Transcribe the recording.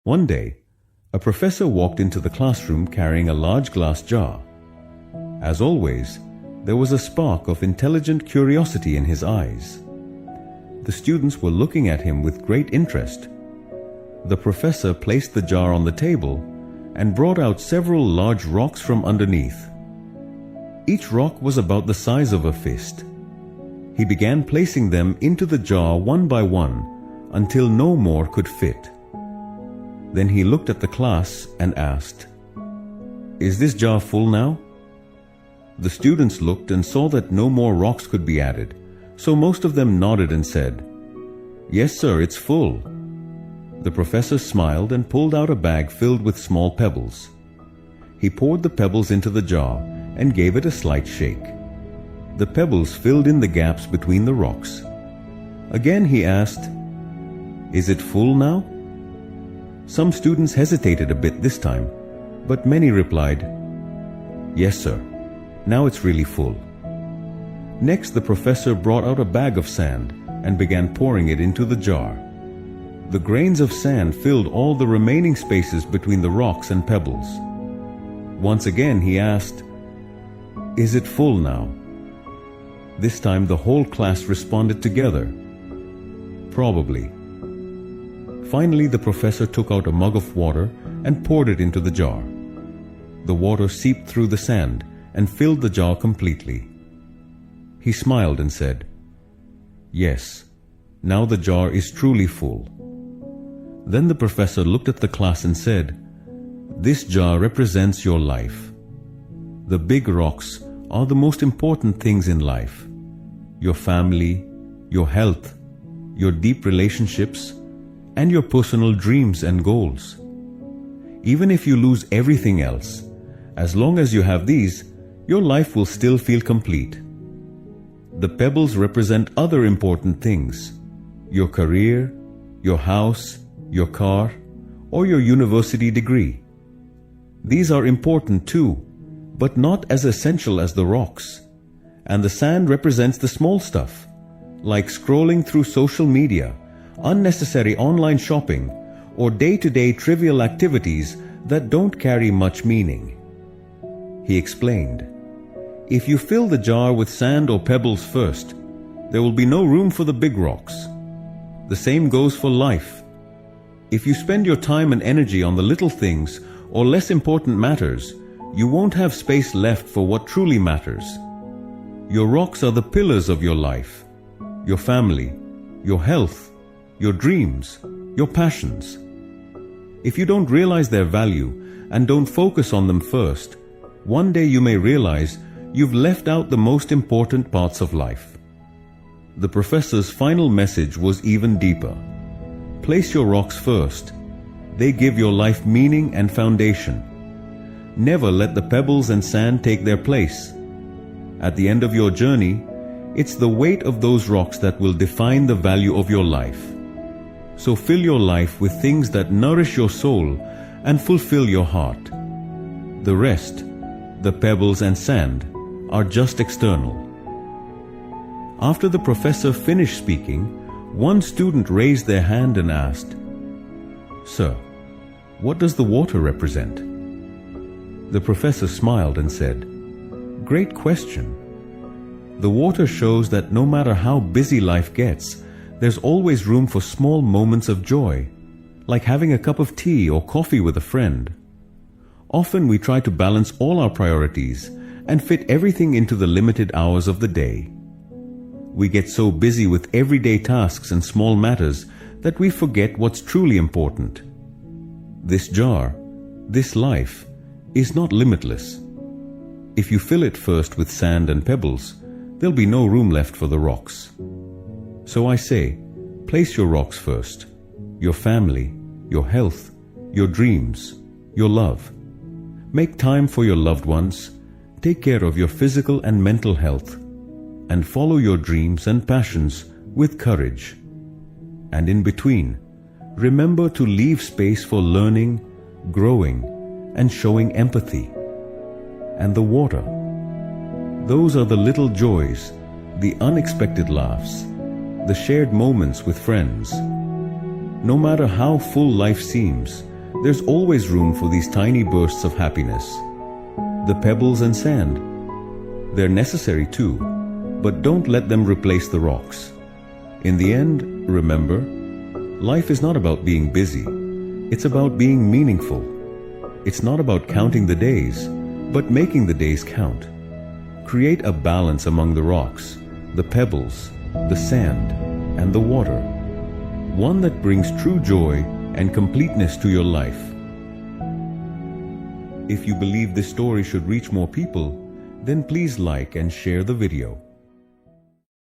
One day, a professor walked into the classroom carrying a large glass jar. As always, there was a spark of intelligent curiosity in his eyes. The students were looking at him with great interest. The professor placed the jar on the table and brought out several large rocks from underneath. Each rock was about the size of a fist. He began placing them into the jar one by one until no more could fit. Then he looked at the class and asked, "Is this jar full now?" The students looked and saw that no more rocks could be added, so most of them nodded and said, "Yes, sir, it's full." The professor smiled and pulled out a bag filled with small pebbles. He poured the pebbles into the jar and gave it a slight shake. The pebbles filled in the gaps between the rocks. Again he asked, "Is it full now?" Some students hesitated a bit this time, but many replied, "Yes, sir. Now it's really full." Next, the professor brought out a bag of sand and began pouring it into the jar. The grains of sand filled all the remaining spaces between the rocks and pebbles. Once again he asked, "Is it full now?" This time the whole class responded together, "Probably." Finally, the professor took out a mug of water and poured it into the jar. The water seeped through the sand and filled the jar completely. He smiled and said, "Yes, now the jar is truly full." Then the professor looked at the class and said, "This jar represents your life. The big rocks are the most important things in life: your family, your health, your deep relationships, and your personal dreams and goals. Even if you lose everything else, as long as you have these, your life will still feel complete. The pebbles represent other important things: your career, your house, your car, or your university degree. These are important too, but not as essential as the rocks. And the sand represents the small stuff, like scrolling through social media, unnecessary online shopping, or day-to-day trivial activities that don't carry much meaning." He explained, "If you fill the jar with sand or pebbles first, there will be no room for the big rocks. The same goes for life. If you spend your time and energy on the little things or less important matters, you won't have space left for what truly matters. Your rocks are the pillars of your life, your family, your health, your dreams, your passions. If you don't realize their value and don't focus on them first, one day you may realize you've left out the most important parts of life." The professor's final message was even deeper. Place your rocks first. They give your life meaning and foundation. Never let the pebbles and sand take their place. At the end of your journey, it's the weight of those rocks that will define the value of your life. So fill your life with things that nourish your soul and fulfill your heart. The rest, the pebbles and sand, are just external. After the professor finished speaking, one student raised their hand and asked, "Sir, what does the water represent?" The professor smiled and said, "Great question. The water shows that no matter how busy life gets, there's always room for small moments of joy, like having a cup of tea or coffee with a friend. Often we try to balance all our priorities and fit everything into the limited hours of the day. We get so busy with everyday tasks and small matters that we forget what's truly important. This jar, this life, is not limitless. If you fill it first with sand and pebbles, there'll be no room left for the rocks. So I say, place your rocks first: your family, your health, your dreams, your love. Make time for your loved ones, take care of your physical and mental health, and follow your dreams and passions with courage. And in between, remember to leave space for learning, growing, and showing empathy. And the water. Those are the little joys, the unexpected laughs, the shared moments with friends. No matter how full life seems, there's always room for these tiny bursts of happiness. The pebbles and sand. They're necessary too, but don't let them replace the rocks. In the end, remember, life is not about being busy. It's about being meaningful. It's not about counting the days, but making the days count. Create a balance among the rocks, the pebbles, the sand, and the water. One that brings true joy and completeness to your life. If you believe this story should reach more people, then please like and share the video.